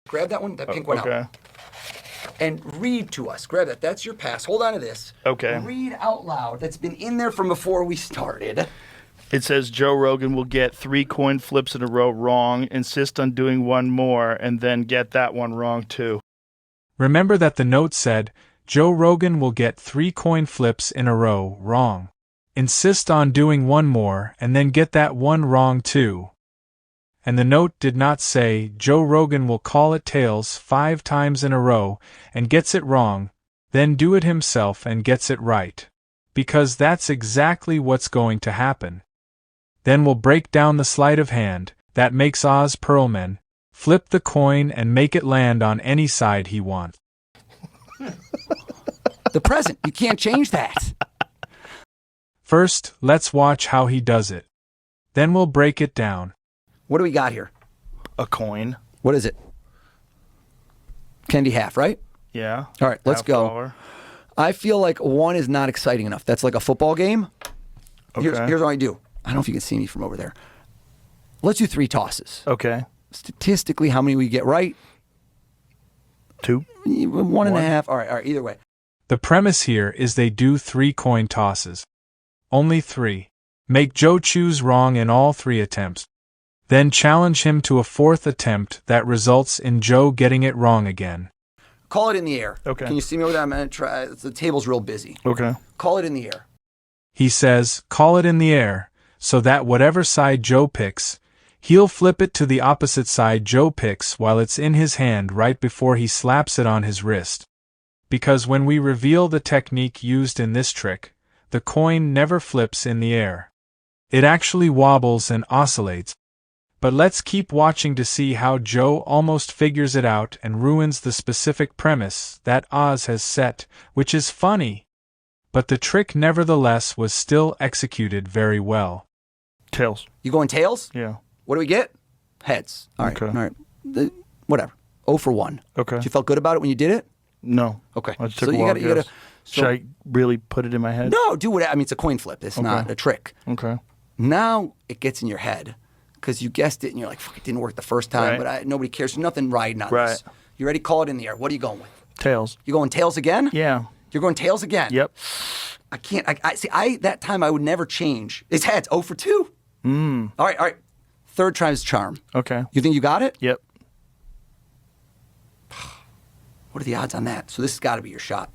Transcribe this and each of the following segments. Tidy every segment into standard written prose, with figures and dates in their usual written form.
Grab that one, that pink one out. Okay. And read to us. Grab that. That's your pass. Hold on to this. Okay. Read out loud. That's been in there from before we started. It says Joe Rogan will get 3 coin flips in a row wrong, insist on doing one more, and then get that one wrong too. Remember that the note said, Joe Rogan will get 3 coin flips in a row wrong. Insist on doing one more, and then get that one wrong too. And the note did not say, Joe Rogan will call it tails 5 times in a row, and gets it wrong, then do it himself and gets it right. Because that's exactly what's going to happen. Then we'll break down the sleight of hand, that makes Oz Pearlman, flip the coin and make it land on any side he wants. The present. You can't change that. First, let's watch how he does it. Then we'll break it down. What do we got here? A coin. What is it? Candy half, right? Yeah. All right, let's go. $50. I feel like 1 is not exciting enough. That's like a football game. Okay. Here's what I do. I don't know if you can see me from over there. Let's do 3 tosses. Okay. Statistically, how many we get right? 2. 1.5. All right, either way. The premise here is they do 3 coin tosses. Only 3. Make Joe choose wrong in all 3 attempts. Then challenge him to a 4th attempt that results in Joe getting it wrong again. Call it in the air. Okay. Can you see me over there? I'm going to try. The table's real busy. Okay. Call it in the air. He says, call it in the air, so that whatever side Joe picks, he'll flip it to the opposite side Joe picks while it's in his hand right before he slaps it on his wrist. Because when we reveal the technique used in this trick, the coin never flips in the air. It actually wobbles and oscillates. But let's keep watching to see how Joe almost figures it out and ruins the specific premise that Oz has set, which is funny. But the trick nevertheless was still executed very well. Tails. You going tails? Yeah. What do we get? Heads. All right. Okay. All right. Whatever. 0 for 1. Okay. You felt good about it when you did it? No. Okay. I just took a wild guess. Should I really put it in my head? No, do what. I mean, it's a coin flip. It's not a trick. Okay. Now it gets in your head because you guessed it and you're like, fuck, it didn't work the first time, Right. but nobody cares. There's nothing riding on this. You ready? Call it in the air. What are you going with? Tails. You going tails again? Yeah. You're going tails again? Yep. I can't. I see. That time I would never change. It's heads. 0 for 2. All right. 3rd time's charm. Okay. You think you got it? Yep. What are the odds on that? So this has got to be your shot.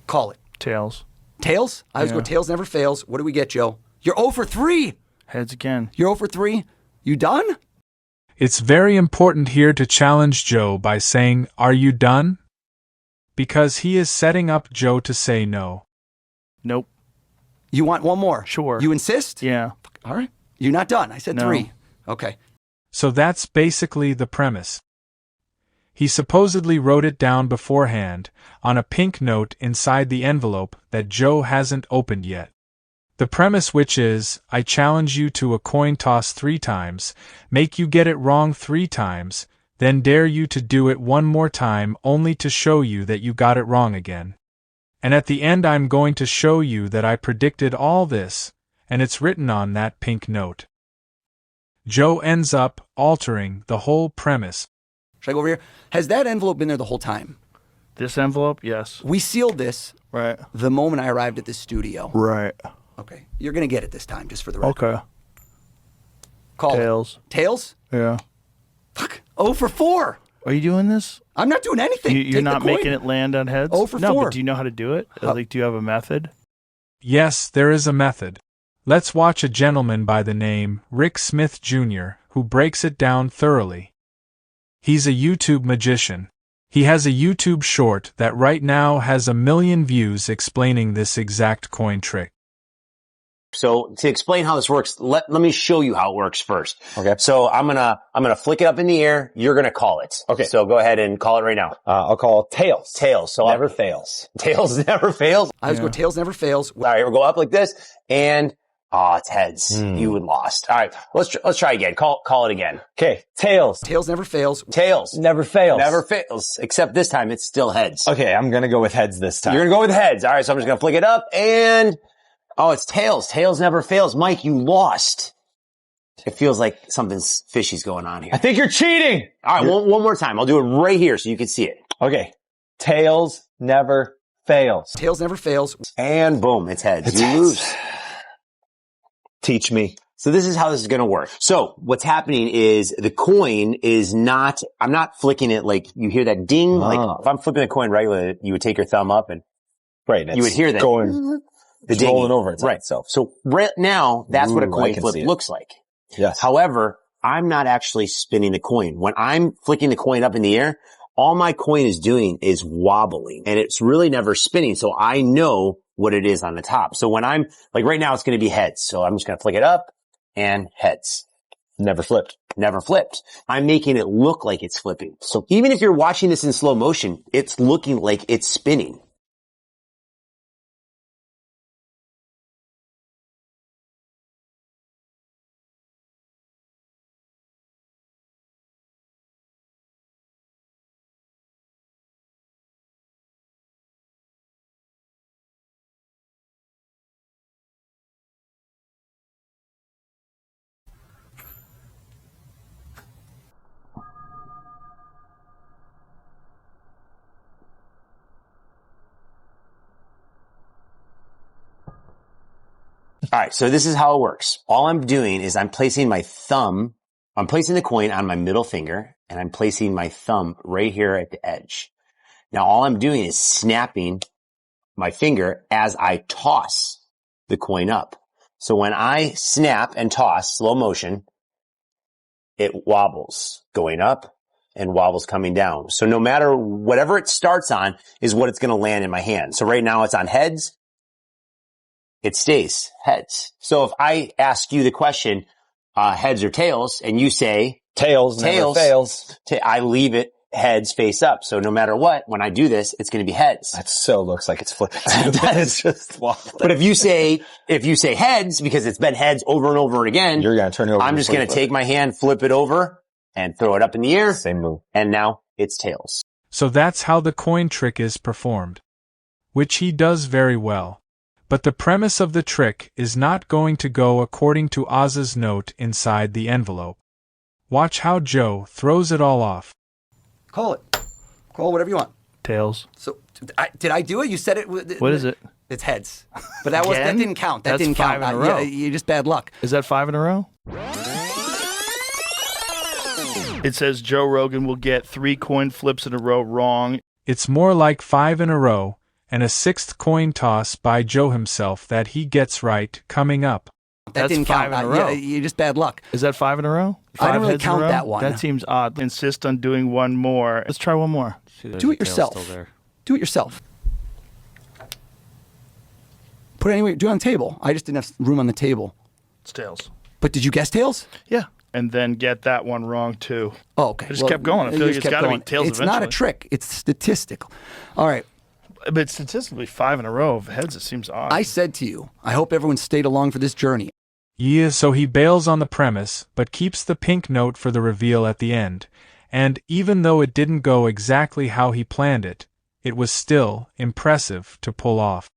Call it. Tails. Tails? I always go tails never fails. What do we get, Joe? You're 0 for 3. Heads again. You're 0 for 3. You done? It's very important here to challenge Joe by saying, "Are you done?" Because he is setting up Joe to say no. Nope. You want one more? Sure. You insist? Yeah. All right. You're not done. I said No. 3. Okay. So that's basically the premise. He supposedly wrote it down beforehand, on a pink note inside the envelope that Joe hasn't opened yet. The premise, which is, I challenge you to a coin toss 3 times, make you get it wrong 3 times, then dare you to do it one more time only to show you that you got it wrong again. And at the end I'm going to show you that I predicted all this, and it's written on that pink note. Joe ends up altering the whole premise. Should I go over here? Has that envelope been there the whole time? This envelope? Yes. We sealed this Right. the moment I arrived at the studio. Right. Okay. You're going to get it this time, just for the record. Okay. Call Tails. it. Tails? Yeah. Fuck. 0 for 4. Are you doing this? I'm not doing anything. You're Take not the coin. making it land on heads? 0 for no, 4. but do you know how to do it? Like, do you have a method? Yes, there is a method. Let's watch a gentleman by the name Rick Smith Jr., who breaks it down thoroughly. He's a YouTube magician. He has a YouTube short that right now has 1 million views explaining this exact coin trick. So to explain how this works, let me show you how it works first. Okay. So I'm gonna flick it up in the air. You're gonna call it. Okay. So go ahead and call it right now. I'll call tails. Tails. So Never fails. Tails never fails. I always go tails never fails. All right, we'll go up like this and it's heads. You had lost. All right. Let's try again. Call it again. Okay. Tails. Tails never fails. Tails. Never fails. Never fails. Except this time it's still heads. Okay, I'm gonna go with heads this time. You're gonna go with heads. All right. So I'm just gonna flick it up and it's tails. Tails never fails. Mike, you lost. It feels like something fishy's going on here. I think you're cheating. All right, one more time. I'll do it right here so you can see it. Okay. Tails never fails. Tails never fails. And boom, it's heads. It's you heads. lose. Teach me. So this is how this is going to work. So what's happening is the coin is not, I'm not flicking it like you hear that ding. Like if I'm flipping the coin regularly, you would take your thumb up and Right. you would hear that. Going, The it's rolling dinging. over its Right. itself. So right now, that's what a Ooh, coin I can flip see it. looks like. Yes. However, I'm not actually spinning the coin. When I'm flicking the coin up in the air, all my coin is doing is wobbling and it's really never spinning. So I know what it is on the top. So when I'm like right now, it's going to be heads. So I'm just going to flick it up and heads. Never flipped. Never flipped. I'm making it look like it's flipping. So even if you're watching this in slow motion, it's looking like it's spinning. All right. So this is how it works. All I'm doing is I'm placing the coin on my middle finger and I'm placing my thumb right here at the edge. Now all I'm doing is snapping my finger as I toss the coin up. So when I snap and toss slow motion, it wobbles going up and wobbles coming down. So no matter whatever it starts on is what it's going to land in my hand. So right now it's on heads. It stays heads. So if I ask you the question, heads or tails, and you say Tails never fails. I leave it heads face up. So no matter what, when I do this, it's going to be heads. That so looks like it's flipping. That is just wobbling. But if you say heads, because it's been heads over and over again, You're going to turn it over. I'm just going to take my hand, flip it over, and throw it up in the air. Same move. And now it's tails. So that's how the coin trick is performed, which he does very well. But the premise of the trick is not going to go according to Oz's note inside the envelope. Watch how Joe throws it all off. Call it. Call whatever you want. Tails. So, did I do it? You said it. What is it? It's heads. But that didn't count. That That's didn't count. 5 in a row. You just bad luck. Is that 5 in a row? It says Joe Rogan will get 3 coin flips in a row wrong. It's more like 5 in a row, and a 6th coin toss by Joe himself that he gets right coming up. That That's didn't 5 count. in a row. You just bad luck. Is that 5 in a row? I don't 5 really heads in a count row? that one. That seems odd. Insist on doing one more. Let's try one more. Do it yourself. Do it yourself. Put it anywhere. Do it on the table. I just didn't have room on the table. It's tails. But did you guess tails? Yeah. And then get that one wrong too. Oh, okay. I just kept going. I feel like just it's kept got to be going. tails It's eventually. not a trick. It's statistical. All right. But statistically, 5 in a row of heads, it seems odd. I said to you, I hope everyone stayed along for this journey. Yeah, so he bails on the premise, but keeps the pink note for the reveal at the end. And even though it didn't go exactly how he planned it, it was still impressive to pull off.